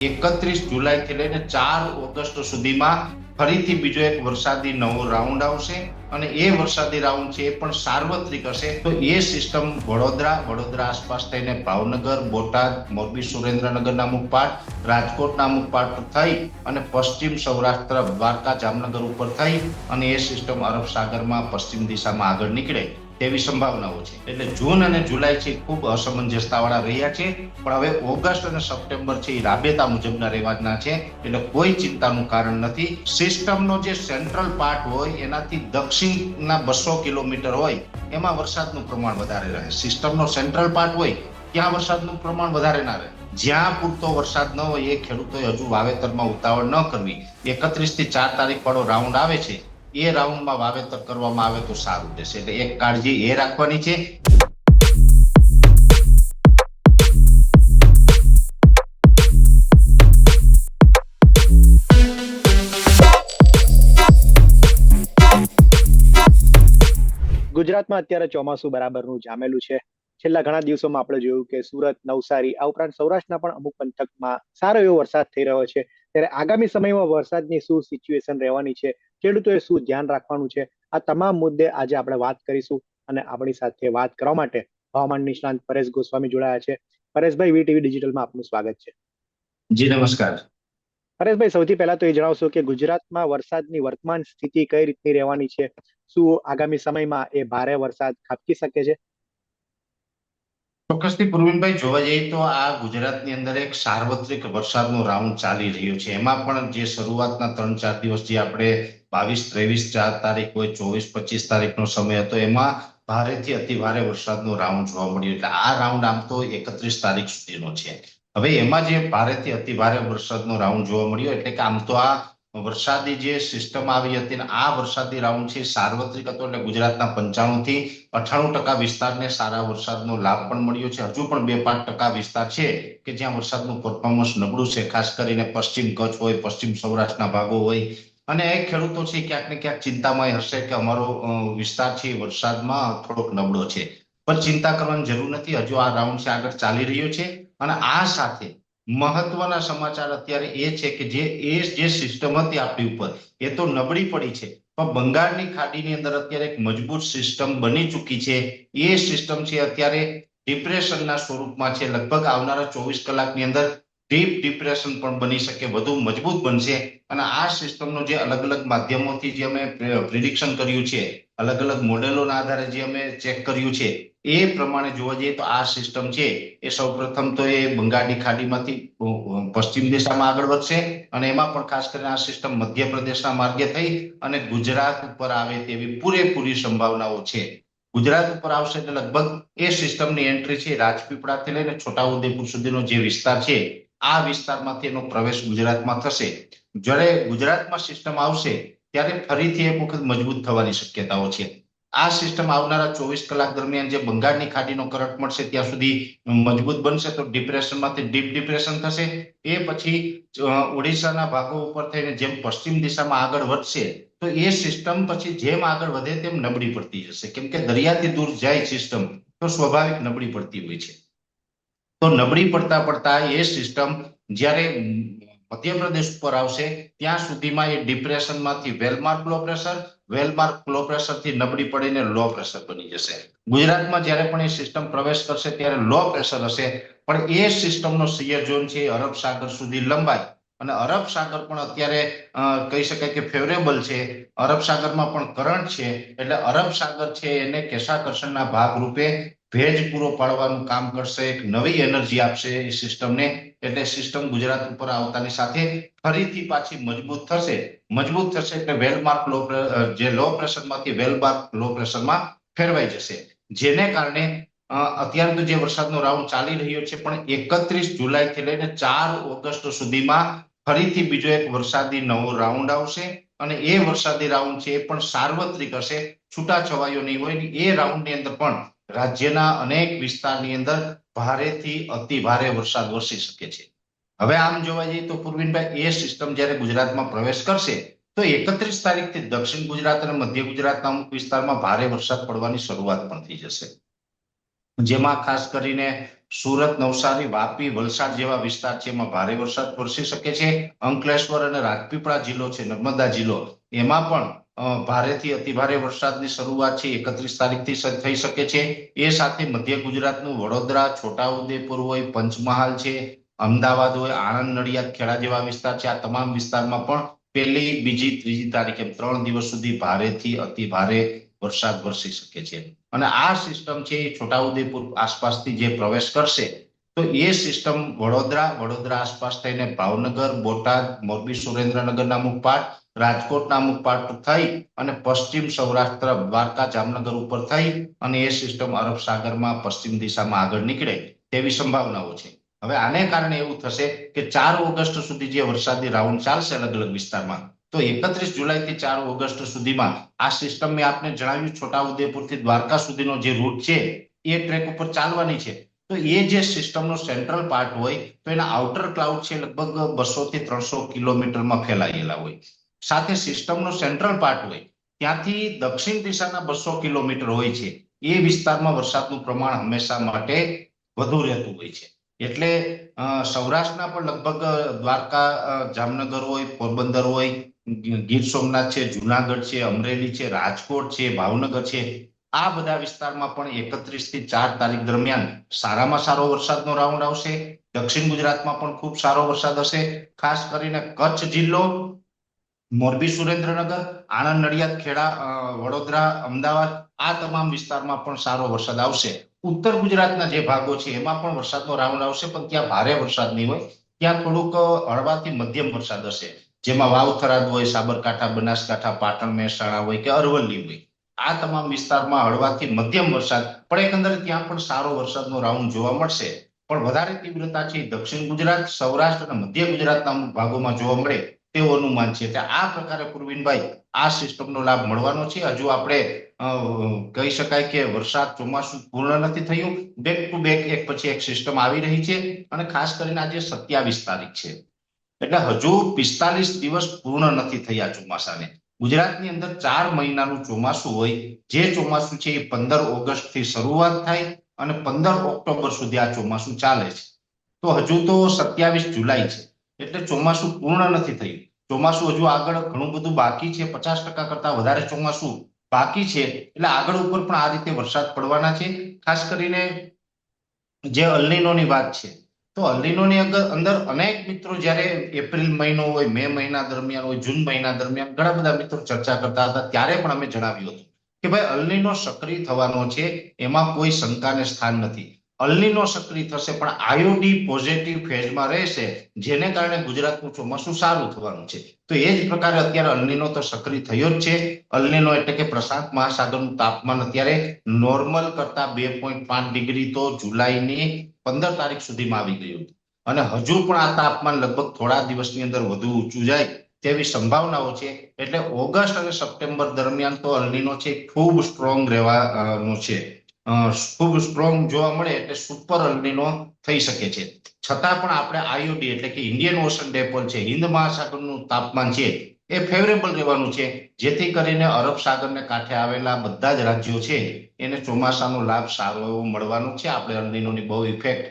31 જુલાઈથી લઈને 4 ઓગસ્ટ સુધીમાં ફરીથી બીજો એક વરસાદી નવો રાઉન્ડ આવશે અને એ વરસાદી રાઉન્ડ છે એ પણ સાર્વત્રિક હશે. તો એ સિસ્ટમ વડોદરા આસપાસ થઈને ભાવનગર, બોટાદ, મોરબી, સુરેન્દ્રનગરના અમુક પાર્ટ, રાજકોટના અમુક પાર્ટ થઈ અને પશ્ચિમ સૌરાષ્ટ્ર, દ્વારકા, જામનગર ઉપર થઈ અને એ સિસ્ટમ અરબ સાગરમાં પશ્ચિમ દિશામાં આગળ નીકળે તેવી સંભાવનાઓ છે. એટલે જૂન અને જુલાઈ છે ખૂબ અસમંજસતાવાળા રહ્યા છે, પણ હવે ઓગસ્ટ અને સપ્ટેમ્બર છે એ રાબેતા મુજબના રહેવાના છે, એટલે કોઈ ચિંતાનું કારણ નથી. સિસ્ટમનો જે સેન્ટ્રલ પાર્ટ હોય એનાથી દક્ષિણના 200 કિલોમીટર હોય એમાં વરસાદનું પ્રમાણ વધારે રહે. સિસ્ટમનો સેન્ટ્રલ પાર્ટ હોય ત્યાં વરસાદનું પ્રમાણ વધારે ના રહે. જ્યાં પૂરતો વરસાદ ન હોય એ ખેડૂતોએ હજુ વાવેતરમાં ઉતાવળ ન કરવી. 31 થી 4 તારીખ વાળો રાઉન્ડ આવે છે, એ રાઉન્ડમાં વાવેતર કરવામાં આવે તો સારું રહેશે. એટલે એક કાળજી એ રાખવાની છે. ગુજરાતમાં અત્યારે ચોમાસું બરાબરનું જામેલું છે. છેલ્લા ઘણા દિવસોમાં આપણે જોયું કે સુરત, નવસારી આ ઉપરાંત સૌરાષ્ટ્રના પણ અમુક પંથકમાં સારો એવો વરસાદ થઈ રહ્યો છે. ત્યારે આગામી સમયમાં વરસાદની શું સિચ્યુએશન રહેવાની છે, ખેડૂતોએ શું ધ્યાન રાખવાનું છે, આ તમામ મુદ્દે આજે આપણે વાત કરીશું. અને આપણી સાથે વાત કરવા માટે હવામાન નિષ્ણાંત પરેશ ગોસ્વામી જોડાયા છે. પરેશભાઈ, વીટીવી ડિજિટલમાં આપનું સ્વાગત છે. જી નમસ્કાર. પરેશભાઈ, સૌથી પહેલા તો એ જણાવશો કે ગુજરાતમાં વરસાદની વર્તમાન સ્થિતિ કઈ રીતની રહેવાની છે? શું આગામી સમયમાં એ ભારે વરસાદ ખાબકી શકે છે? ચોક્કસથી પૂર્વિનભાઈ, જોવા જઈએ તો આ ગુજરાતની અંદર એક સાર્વત્રિક વરસાદનો રાઉન્ડ ચાલી રહ્યો છે. એમાં પણ જે શરૂઆતના 3-4 દિવસ જે આપણે 22, 23, 4 તારીખ હોય, 24, 25 તારીખનો સમય હતો, એમાં ભારેથી અતિ ભારે વરસાદનો રાઉન્ડ જોવા મળ્યો. એટલે આ રાઉન્ડ આમ તો 31 તારીખ સુધીનો છે. હવે એમાં જે ભારેથી અતિ ભારે વરસાદનો રાઉન્ડ જોવા મળ્યો, એટલે કે આમ તો આ વરસાદી જે સિસ્ટમ આવી હતી ને આ વરસાદી રાઉન્ડ છે સાર્વત્રિક હતો. એટલે ગુજરાતના 95 થી 98% વિસ્તારને સારા વરસાદનો લાભ પણ મળ્યો છે. હજુ પણ 2-5% વિસ્તાર છે કે જ્યાં વરસાદનું પરફોર્મન્સ નબળું છે, ખાસ કરીને પશ્ચિમ કચ્છ હોય, પશ્ચિમ સૌરાષ્ટ્રના ભાગો હોય. અને એ ખેડૂતો છે ક્યાંક ને ક્યાંક ચિંતામય હશે કે અમારો વિસ્તાર છે વરસાદમાં થોડોક નબળો છે, પણ ચિંતા કરવાની જરૂર નથી. હજુ આ રાઉન્ડ છે આગળ ચાલી રહ્યો છે. અને આ સાથે મહત્વના સમાચાર અત્યારે એ છે કે જે સિસ્ટમ હતી આપણી ઉપર એ તો નબળી પડી છે, પણ બંગાળની ખાડીની અંદર અત્યારે એક મજબૂત સિસ્ટમ બની ચૂકી છે. એ સિસ્ટમ છે અત્યારે ડિપ્રેશનના સ્વરૂપમાં છે. લગભગ આવનારા 24 કલાકની અંદર ડીપ ડિપ્રેશન પણ બની શકે, વધુ મજબૂત બનશે. અને આ સિસ્ટમનો જે અલગ અલગ માધ્યમોથી જે અમે પ્રિડિક્શન કર્યું છે, અલગ અલગ મોડેલોના આધારે જે અમે ચેક કર્યું છે, એ પ્રમાણે જોવા જઈએ તો આ સિસ્ટમ છે એ સૌપ્રથમ તો એ બંગાળની ખાડીમાંથી પશ્ચિમ દિશામાં આગળ વધશે અને એમાં પણ ખાસ કરીને આ સિસ્ટમ મધ્યપ્રદેશના માર્ગે થઈ અને ગુજરાત ઉપર આવે તેવી પૂરેપૂરી સંભાવનાઓ છે. ગુજરાત ઉપર આવશે એટલે લગભગ એ સિસ્ટમની એન્ટ્રી છે રાજપીપળાથી લઈને છોટાઉદેપુર સુધીનો જે વિસ્તાર છે આ વિસ્તારમાંથી એનો પ્રવેશ ગુજરાતમાં થશે. જ્યારે ગુજરાતમાં સિસ્ટમ આવશે ત્યારે ફરીથી એક વખત મજબૂત થવાની શક્યતાઓ છે. આ સિસ્ટમ આવનારા 24 કલાક દરમિયાન જે બંગાળની ખાડીનો કરંટ મળશે ત્યાં સુધી મજબૂત બનશે, તો ડિપ્રેશનમાંથી ડીપ ડિપ્રેશન થશે. એ પછી ઓડિશાના ભાગો ઉપર થઈને જેમ પશ્ચિમ દિશામાં આગળ વધશે તો એ સિસ્ટમ પછી જેમ આગળ વધે તેમ નબળી પડતી જશે, કેમ કે દરિયાથી દૂર જાય સિસ્ટમ તો સ્વાભાવિક નબળી પડતી હોય છે. તો નબળી પડતા પડતા એ સિસ્ટમ જ્યારે મધ્યપ્રદેશ ઉપર આવશે ત્યાં સુધીમાં એ ડિપ્રેશનમાંથી વેલમાર્ક લો પ્રેશરથી નબળી પડીને લો પ્રેશર બની જશે. ગુજરાતમાં જ્યારે પણ એ સિસ્ટમ પ્રવેશ કરશે ત્યારે લો પ્રેશર હશે, પણ એ સિસ્ટમનો સિયર ઝોન છે અરબ સાગર સુધી લંબાય અને અરબ સાગર પણ અત્યારે કહી શકાય કે ફેવરેબલ છે. અરબ સાગરમાં પણ કરંટ છે, એટલે અરબ સાગર છે એને કેશાકર્ષણના ભાગરૂપે ભેજ પૂરો પાડવાનું કામ કરશે, એક નવી એનર્જી આપશે એ સિસ્ટમને. એટલે સિસ્ટમ ગુજરાત ઉપર આવતાની સાથે ફરીથી પાછી મજબૂત થશે એટલે વેલમાર્ક લો પ્રેશરમાંથી વેલમાર્ક લો પ્રેશરમાં ફેરવાઈ જશે. જેને કારણે અત્યારે તો જે વરસાદનો રાઉન્ડ ચાલી રહ્યો છે, પણ 31 જુલાઈથી લઈને 4 ઓગસ્ટ સુધીમાં ફરીથી બીજો એક વરસાદી નવો રાઉન્ડ આવશે અને એ વરસાદી રાઉન્ડ છે એ પણ સાર્વત્રિક હશે, છૂટાછવાયો નહીં હોય. એ રાઉન્ડની અંદર પણ રાજ્યના અનેક વિસ્તારની અંદર ભારેથી અતિ ભારે વરસાદ વરસી શકે છે. હવે આમ જોવા જઈએ તો પૂર્વિનભાઈ, એ સિસ્ટમ જ્યારે ગુજરાતમાં પ્રવેશ કરશે તો 31 તારીખથી દક્ષિણ ગુજરાત અને મધ્ય ગુજરાતના અમુક વિસ્તારમાં ભારે વરસાદ પડવાની શરૂઆત પણ થઈ જશે. જેમાં ખાસ કરીને સુરત, નવસારી, વાપી, વલસાડ જેવા વિસ્તાર છે એમાં ભારે વરસાદ વરસી શકે છે. અંકલેશ્વર અને રાજપીપળા જિલ્લો છે, નર્મદા જિલ્લો, એમાં પણ ભારેથી અતિભારે વરસાદની શરૂઆત છે 31 તારીખથી થઈ શકે છે. એ સાથે મધ્ય ગુજરાતનું વડોદરા, છોટાઉદેપુર હોય, પંચમહાલ છે, અમદાવાદ હોય, આણંદ, નડિયાદ, ખેડા જેવા વિસ્તાર છે, આ તમામ વિસ્તારમાં પણ પહેલી, બીજી, ત્રીજી તારીખે 3 દિવસ સુધી ભારેથી અતિભારે વરસાદ વરસી શકે છે. અને આ સિસ્ટમ છે એ છોટાઉદેપુર આસપાસથી જે પ્રવેશ કરશે તો એ સિસ્ટમ વડોદરા આસપાસ થઈને ભાવનગર, બોટાદ, મોરબી, સુરેન્દ્રનગરના અમુક પાર્ટ, રાજકોટના અમુક પાર્ટ થઈ અને પશ્ચિમ સૌરાષ્ટ્ર, દ્વારકા, જામનગર ઉપર થઈ અને એ સિસ્ટમ અરબ સાગરમાં પશ્ચિમ દિશામાં આગળ નીકળે તેવી સંભાવનાઓ છે. હવે આને કારણે એવું થશે કે 4 ઓગસ્ટ સુધી જે વરસાદી રાઉન્ડ ચાલશે અલગ અલગ વિસ્તારમાં, તો 31 જુલાઈથી 4 ઓગસ્ટ સુધીમાં આ સિસ્ટમ મેં આપને જણાવ્યું છોટાઉદેપુરથી દ્વારકા સુધીનો જે રૂટ છે એ ટ્રેક ઉપર ચાલવાની છે. તો એ જે સિસ્ટમનો સેન્ટ્રલ પાર્ટ હોય તો એના આઉટર ક્લાઉડ છે લગભગ 200 થી 300 કિલોમીટરમાં ફેલાયેલા હોય. સાથે સિસ્ટમનો સેન્ટ્રલ પાર્ટ હોય ત્યાંથી દક્ષિણ દિશાના 200 કિલોમીટર હોય છે. એ વિસ્તારમાં વરસાદનું પ્રમાણ હંમેશા માટે વધુ રહેતું હોય છે. એટલે સૌરાષ્ટ્રના પણ લગભગ દ્વારકા, જામનગર હોય, પોરબંદર હોય, ગીર સોમનાથ છે, જુનાગઢ છે, અમરેલી છે, રાજકોટ છે, ભાવનગર છે, આ બધા વિસ્તારમાં પણ 31 થી 4 તારીખ દરમિયાન સારામાં સારો વરસાદનો રાઉન્ડ આવશે. દક્ષિણ ગુજરાતમાં પણ ખૂબ સારો વરસાદ હશે. ખાસ કરીને કચ્છ જિલ્લો, મોરબી, સુરેન્દ્રનગર, આણંદ, નડિયાદ, ખેડા, વડોદરા, અમદાવાદ, આ તમામ વિસ્તારમાં પણ સારો વરસાદ આવશે. ઉત્તર ગુજરાતના જે ભાગો છે એમાં પણ વરસાદનો રાઉન્ડ આવશે, પણ ત્યાં ભારે વરસાદ નહીં હોય, ત્યાં થોડુંક હળવાથી મધ્યમ વરસાદ હશે. જેમાં વાવ, થરાદ હોય, સાબરકાંઠા, બનાસકાંઠા, પાટણ, મહેસાણા હોય કે અરવલ્લી હોય, આ તમામ વિસ્તારમાં હળવાથી મધ્યમ વરસાદ પણ એકંદરે ત્યાં પણ સારો વરસાદનો રાઉન્ડ જોવા મળશે. પણ વધારે તીવ્રતા છે દક્ષિણ ગુજરાત, સૌરાષ્ટ્ર અને મધ્ય ગુજરાતના અમુક ભાગોમાં જોવા મળે તેવું અનુમાન છે. આ પ્રકારે પૂર્વિનભાઈ આ સિસ્ટમનો લાભ મળવાનો છે. હજુ આપણે કહી શકાય કે વરસાદ, ચોમાસું પૂર્ણ નથી થયું, બેક ટુ બેક એક પછી એક સિસ્ટમ આવી રહી છે. અને ખાસ કરીને આજે 27 તારીખ છે એટલે હજુ 45 દિવસ પૂર્ણ નથી થયા ચોમાસાને. ગુજરાતની અંદર 4 મહિનાનું ચોમાસું હોય, જે ચોમાસું છે એ 15 ઓગસ્ટ થી શરૂઆત થાય અને 15 ઓક્ટોબર સુધી આ ચોમાસું ચાલે છે. તો હજુ તો 27 જુલાઈ છે એટલે ચોમાસું પૂર્ણ નથી થયું. ચોમાસું હજુ આગળ ઘણું બધું બાકી છે, 50% કરતા વધારે ચોમાસું બાકી છે. એટલે આગળ ઉપર પણ આ રીતે વરસાદ પડવાના છે. ખાસ કરીને જે અલ્નીનોની વાત છે તો અલ્નીનોની અંદર અનેક મિત્રો જ્યારે એપ્રિલ મહિનો હોય, મે મહિના દરમિયાન હોય, જૂન મહિના દરમિયાન ઘણા બધા મિત્રો ચર્ચા કરતા હતા, ત્યારે પણ અમે જણાવ્યું હતું કે ભાઈ અલ્નીનો સક્રિય થવાનો છે, એમાં કોઈ શંકાને સ્થાન નથી. અલ્નીનો સક્રિય થશે પણ આયોડી પોઝિટિવ ફેઝમાં રહેશે, જેને કારણે ગુજરાતનું ચોમાસું સારું થવાનું છે. તો એ જ પ્રકારે અત્યારે અલ્નીનો તો સક્રિય થયો જ છે. અલ્નીનો એટલે કે પ્રશાંત મહાસાગરનું તાપમાન અત્યારે નોર્મલ કરતા 2.5 ડિગ્રી તો જુલાઈની 15 તારીખ સુધીમાં આવી ગયું અને હજુ પણ આ તાપમાન લગભગ થોડા દિવસની અંદર વધુ ઊંચું જાય તેવી સંભાવનાઓ છે. એટલે ઓગસ્ટ અને સપ્ટેમ્બર દરમિયાન તો અલ્નીનો છે ખૂબ સ્ટ્રોંગ રહેવાનો છે. ખૂબ સ્ટ્રોંગ જોવા મળે એટલે સુપર અલ્નીનો થઈ શકે છે. છતાં પણ આપણે આઈઓડી એટલે કે ઇન્ડિયન ઓશન ડાયપોલ છે, હિન્દ મહાસાગરનું તાપમાન છે એ ફેવરેબલ રહેવાનું છે, જેથી કરીને અરબ સાગરને કાંઠે આવેલા બધા જ રાજ્યો છે એને ચોમાસાનો લાભ સારો એવો મળવાનો છે. આપણે અલ્નીનોની બહુ ઇફેક્ટ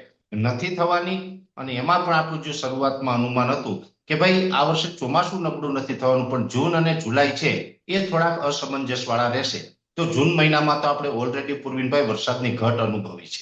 નથી થવાની. અને એમાં પણ આપણું જે શરૂઆતમાં અનુમાન હતું કે ભાઈ આ વર્ષે ચોમાસું નબળું નથી થવાનું, પણ જૂન અને જુલાઈ છે એ થોડાક અસમંજસ વાળા રહેશે. તો જૂન મહિનામાં તો આપણે ઓલરેડી પૂર્વિનભાઈ વરસાદની ઘટ અનુભવી છે.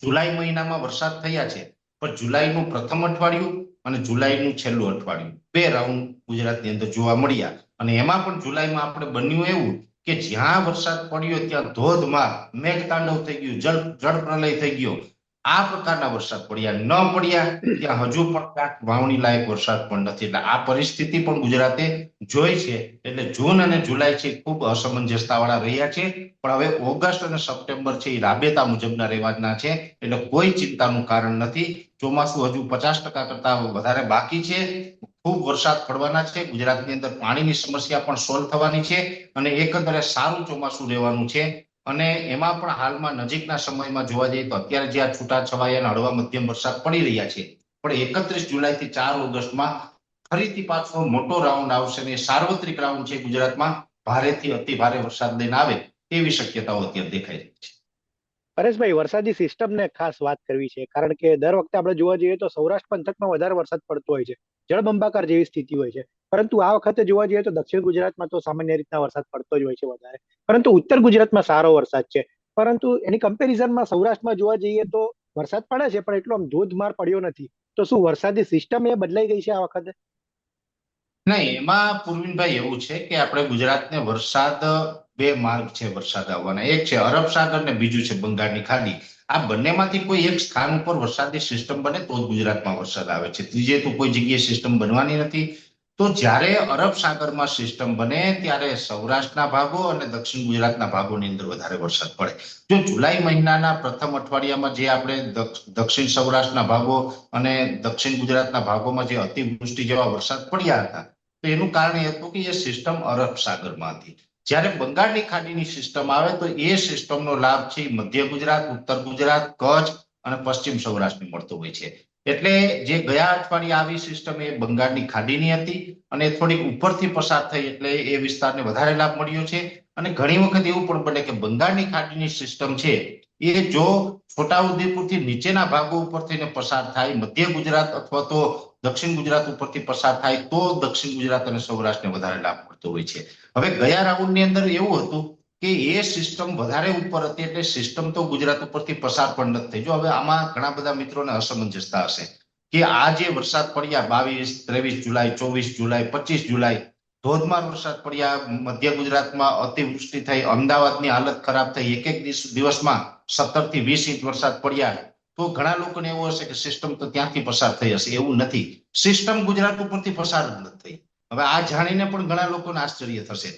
જુલાઈ મહિનામાં વરસાદ થયા છે, પણ જુલાઈનું પ્રથમ અઠવાડિયું અને જુલાઈનું છેલ્લું અઠવાડિયું 2 રાઉન્ડ ગુજરાતની અંદર જોવા મળ્યા. અને એમાં પણ જુલાઈમાં આપણે બન્યું એવું કે જ્યાં વરસાદ પડ્યો ત્યાં ધોધમાર મેઘતાંડવ થઈ ગયું, જળ પ્રલય થઈ ગયો. આ પ્રકારના વરસાદ પડ્યા ન પડ્યા ત્યાં હજુ પણ ક્યાંક વાવણી લાયક વરસાદ પણ નથી. એટલે આ પરિસ્થિતિ પણ ગુજરાતે જોઈ છે. એટલે જૂન અને જુલાઈ છે ખૂબ અસમંજસતા વાળા રહ્યા છે. પણ હવે ઓગસ્ટ અને સપ્ટેમ્બર છે એ રાબેતા મુજબના રહેવાના છે, એટલે કોઈ ચિંતાનું કારણ નથી. ચોમાસું હજુ 50% કરતા વધારે બાકી છે. ખૂબ વરસાદ પડવાના છે. ગુજરાતની અંદર પાણીની સમસ્યા પણ સોલ્વ થવાની છે અને એકંદરે સારું ચોમાસું રહેવાનું છે. અને એમાં પણ હાલમાં નજીકના સમયમાં જોવા જઈએ તો અત્યારે જે આ છૂટાછવાયા અને હળવા મધ્યમ વરસાદ પડી રહ્યા છે, પણ 31 જુલાઈથી 4 ઓગસ્ટમાં ફરીથી પાછો મોટો રાઉન્ડ આવશે અને સાર્વત્રિક રાઉન્ડ છે ગુજરાતમાં ભારેથી અતિ ભારે વરસાદ લઈને આવે તેવી શક્યતાઓ અત્યારે દેખાઈ રહી છે. પરેશભાઈ, વરસાદી સિસ્ટમને ખાસ વાત કરવી છે, કારણ કે દર વખતે આપણે જોવા જઈએ તો સૌરાષ્ટ્ર પંથકમાં વધારે વરસાદ પડતો હોય છે, જળબંબાકાર જેવી સ્થિતિ હોય છે. પરંતુ આ વખતે જોવા જઈએ તો દક્ષિણ ગુજરાતમાં તો સામાન્ય રીતના વરસાદ પડતો જ હોય છે વધારે, પરંતુ ઉત્તર ગુજરાતમાં સારો વરસાદ છે. પરંતુ એની કમ્પેરિઝનમાં સૌરાષ્ટ્રમાં જોવા જઈએ તો વરસાદ પડે છે, પણ એટલો આમ ધોધમાર પડ્યો નથી. તો શું વરસાદી સિસ્ટમ એ બદલાઈ ગઈ છે આ વખતે? નહીં, એમાં પૂર્વિનભાઈ એવું છે કે આપણે ગુજરાતને વરસાદ બે માર્ગ છે વરસાદ આવવાના. એક છે અરબ સાગર ને બીજું છે બંગાળની ખાડી. આ બંનેમાંથી કોઈ એક સ્થાન ઉપર વરસાદની સિસ્ટમ બને તો જ ગુજરાતમાં વરસાદ આવે છે. ત્રીજે તો કોઈ જગ્યાએ સિસ્ટમ બનવાની નથી. તો જ્યારે અરબ સાગરમાં સિસ્ટમ બને ત્યારે સૌરાષ્ટ્રના ભાગો અને દક્ષિણ ગુજરાતના ભાગોની અંદર વધારે વરસાદ પડે. જો જુલાઈ મહિનાના પ્રથમ અઠવાડિયામાં જે આપણે દક્ષિણ સૌરાષ્ટ્રના ભાગો અને દક્ષિણ ગુજરાતના ભાગોમાં જે અતિવૃષ્ટિ જેવા વરસાદ પડ્યા હતા, તો એનું કારણ એ હતું કે એ સિસ્ટમ અરબ સાગરમાં હતી. જ્યારે બંગાળની ખાડીની સિસ્ટમ આવે તો એ સિસ્ટમનો લાભ છે મધ્ય ગુજરાત, ઉત્તર ગુજરાત, કચ્છ અને પશ્ચિમ સૌરાષ્ટ્રને મળતો હોય છે. એટલે જે ગયા અઠવાડિયે આવી સિસ્ટમ એ બંગાળની ખાડીની હતી અને થોડીક ઉપરથી પસાર થઈ એટલે એ વિસ્તારને વધારે લાભ મળ્યો છે. અને ઘણી વખત એવું પણ બને કે બંગાળની ખાડીની સિસ્ટમ છે એ જો છોટાઉદેપુરથી નીચેના ભાગો ઉપર થઈને પસાર થાય, મધ્ય ગુજરાત અથવા તો દક્ષિણ ગુજરાત ઉપરથી પસાર થાય તો દક્ષિણ ગુજરાત અને સૌરાષ્ટ્રને વધારે લાભ મળતો હોય છે. હવે ગયા રાઉન્ડની અંદર એવું હતું કે એ સિસ્ટમ વધારે ઉપર હતી એટલે સિસ્ટમ તો ગુજરાત ઉપરથી પસાર પણ નથી થઈ. જો હવે આમાં ઘણા બધા મિત્રોને અસમંજસતા હશે કે આ જે વરસાદ પડ્યા 22, 23 જુલાઈ, 24 જુલાઈ, 25 જુલાઈ ધોધમાર વરસાદ પડ્યા, મધ્ય ગુજરાતમાં અતિવૃષ્ટિ થઈ, અમદાવાદની હાલત ખરાબ થઈ, એક એક દિવસમાં 17 થી 20 ઇંચ વરસાદ પડ્યા, તો ઘણા લોકોને એવું હશે કે સિસ્ટમ તો ત્યાંથી પસાર થઈ હશે. એવું નથી, સિસ્ટમ ગુજરાત ઉપરથી પસાર જ નથી થઈ. હવે આ જાણીને પણ ઘણા લોકોને આશ્ચર્ય થશે.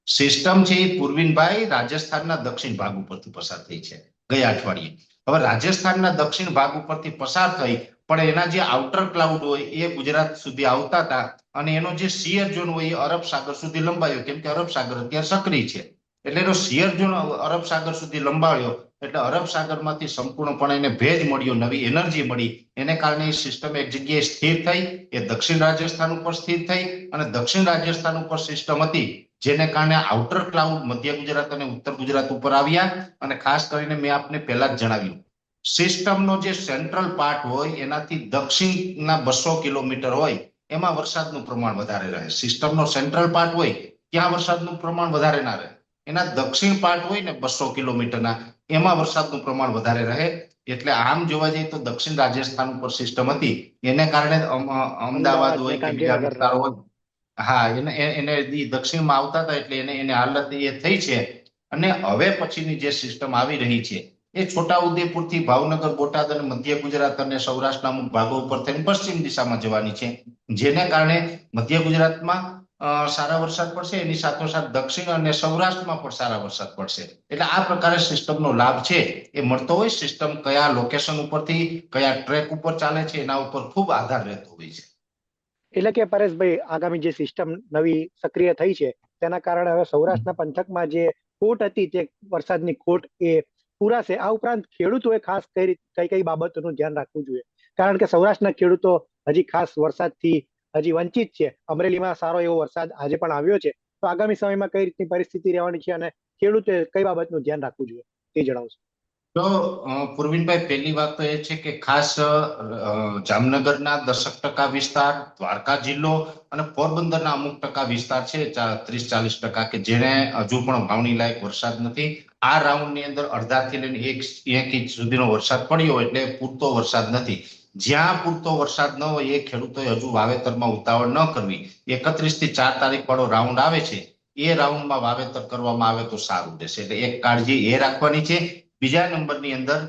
સિસ્ટમ છે એ પૂર્વિનભાઈ રાજસ્થાનના દક્ષિણ ભાગ ઉપરથી પસાર થઈ છે ગયા અઠવાડિયે. હવે રાજસ્થાનના દક્ષિણ ભાગ ઉપરથી પસાર થઈ, પણ એના જે આઉટર ક્લાઉડ હોય એ ગુજરાત સુધી આવતા હતા અને એનો જે શિયર ઝોન હોય એ અરબ સાગર સુધી લંબાયો, કેમ કે અરબ સાગર અત્યારે સક્રિય છે. એટલે એનો શિયર ઝોન અરબ સાગર સુધી લંબાવ્યો એટલે અરબ સાગરમાંથી સંપૂર્ણપણે એને ભેજ મળ્યો, નવી એનર્જી મળી. એને કારણે સિસ્ટમ એક જગ્યાએ સ્થિર થઈ, એ દક્ષિણ રાજસ્થાન ઉપર સ્થિર થઈ અને દક્ષિણ રાજસ્થાન ઉપર સિસ્ટમ હતી જેને કારણે આઉટર ક્લાઉડ મધ્ય ગુજરાત અને ઉત્તર ગુજરાત ઉપર આવ્યા. અને ખાસ કરીને મેં આપને પહેલા જ જણાવ્યું, સિસ્ટમનો જે સેન્ટ્રલ પાર્ટ હોય એનાથી દક્ષિણના 200 કિલોમીટર હોય એમાં વરસાદનું પ્રમાણ વધારે રહે. સિસ્ટમનો સેન્ટ્રલ પાર્ટ હોય ત્યાં વરસાદનું પ્રમાણ વધારે ના રહે. એના દક્ષિણ પાર્ટ હોય ને 200 કિલોમીટરના, એમાં વરસાદનું પ્રમાણ વધારે રહે. એટલે આમ જોવા જઈએ તો દક્ષિણ રાજસ્થાન ઉપર સિસ્ટમ હતી એને કારણે અમદાવાદ અમદાવાદ હોય ને કે બીજા ગાંધીનગર. વિસ્તારો હોય, હા, એને દક્ષિણમાં આવતા હતા એટલે એને હાલત એ થઈ છે. અને હવે પછીની જે સિસ્ટમ આવી રહી છે એ છોટાઉદેપુર થી ભાવનગર, બોટાદ અને મધ્ય ગુજરાત અને સૌરાષ્ટ્રના અમુક ભાગો ઉપર થઈને પશ્ચિમ દિશામાં જવાની છે, જેને કારણે મધ્ય ગુજરાતમાં સારા વરસાદ પડશે, એની સાથોસાથ દક્ષિણ અને સૌરાષ્ટ્રમાં પણ સારા વરસાદ પડશે. એટલે આ પ્રકારે સિસ્ટમનો લાભ છે એ મળતો હોય. સિસ્ટમ કયા લોકેશન ઉપરથી કયા ટ્રેક ઉપર ચાલે છે એના ઉપર ખૂબ આધાર રહેતો હોય છે. એટલે કે પરેશભાઈ, આગામી જે સિસ્ટમ નવી સક્રિય થઈ છે તેના કારણે હવે સૌરાષ્ટ્રના પંથકમાં જે ખોટ હતી તે વરસાદની ખોટ એ પૂરાશે. આ ઉપરાંત ખેડૂતોએ ખાસ કઈ કઈ બાબતોનું ધ્યાન રાખવું જોઈએ, કારણ કે સૌરાષ્ટ્રના ખેડૂતો હજી ખાસ વરસાદથી હજી વંચિત છે. અમરેલીમાં સારો એવો વરસાદ આજે પણ આવ્યો છે, તો આગામી સમયમાં કઈ રીતની પરિસ્થિતિ રહેવાની છે અને ખેડૂતોએ કઈ બાબતનું ધ્યાન રાખવું જોઈએ તે જણાવશો. તો પૂર્વિનભાઈ, પહેલી વાત તો એ છે કે ખાસ જામનગરના 10% વિસ્તાર, દ્વારકા જિલ્લો અને પોરબંદરના અમુક ટકા વિસ્તાર છે 30-40% કે જેને હજુ પણ વાવણી લાયક વરસાદ નથી. આ રાઉન્ડની અંદર અડધાથી લઈને એક ઇંચ સુધીનો વરસાદ પડ્યો એટલે પૂરતો વરસાદ નથી. જ્યાં પૂરતો વરસાદ ન હોય એ ખેડૂતોએ હજુ વાવેતરમાં ઉતાવળ ન કરવી. 31 થી 4 તારીખ વાળો રાઉન્ડ આવે છે એ રાઉન્ડમાં વાવેતર કરવામાં આવે તો સારું રહેશે. એટલે એક કાળજી એ રાખવાની છે. બીજા નંબરની અંદર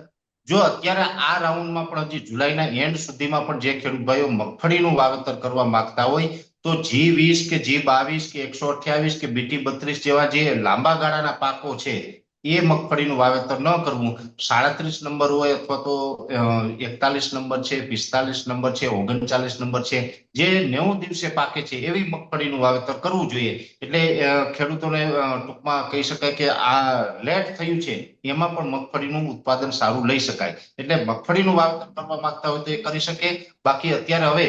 જો અત્યારે આ રાઉન્ડમાં પણ હજી જુલાઈના એન્ડ સુધીમાં પણ જે ખેડૂત ભાઈઓ મગફળીનું વાવેતર કરવા માંગતા હોય તો G20 કે G22 કે 128 કે BT32 જેવા જે લાંબા ગાળાના પાકો છે એ મગફળીનું વાવેતર ન કરવું. 37 નંબર હોય અથવા તો 41 નંબર છે, 45 નંબર છે, 39 નંબર છે, જે 90 દિવસે પાકે છે એવી મગફળીનું વાવેતર કરવું જોઈએ. એટલે ખેડૂતોને ટૂંકમાં કહી શકાય કે આ લેટ થયું છે એમાં પણ મગફળીનું ઉત્પાદન સારું લઈ શકાય. એટલે મગફળીનું વાવેતર કરવા માંગતા હોય તો એ કરી શકે. બાકી અત્યારે હવે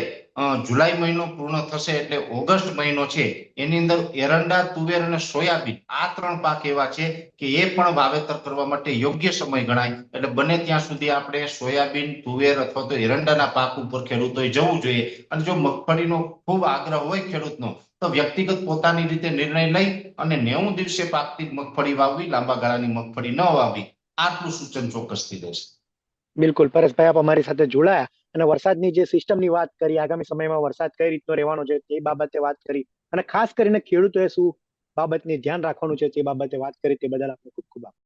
જુલાઈ મહિનો પૂર્ણ થશે એટલે ઓગસ્ટ મહિનો છે એની અંદર એરંડા, તુવેર અને સોયાબીન આ 3 પાક એવા છે કે એ પણ વાવેતર કરવા માટે યોગ્ય સમય ગણાય. એટલે બને ત્યાં સુધી આપણે સોયાબીન, તુવેર અથવા તો એરંડાના પાક ઉપર ખેડૂતોએ જવું જોઈએ. અને જો મગફળીનો ખૂબ આગ્રહ હોય ખેડૂતનો તો વ્યક્તિગત પોતાની રીતે નિર્ણય લઈ અને 90 દિવસે પાકતી મગફળી વાવવી, લાંબા ગાળાની મગફળી ન વાવવી. આટલું સૂચન ચોક્કસથી દેશે. બિલકુલ, પરેશભાઈ, આપ અમારી સાથે જોડાયા અને વરસાદની જે સિસ્ટમની વાત કરી, આગામી સમયમાં વરસાદ કઈ રીતનો રહેવાનો છે તે બાબતે વાત કરી, અને ખાસ કરીને ખેડૂતોએ શું બાબતની ધ્યાન રાખવાનું છે તે બાબતે વાત કરી, તે બદલ આપનો ખૂબ ખૂબ આભાર.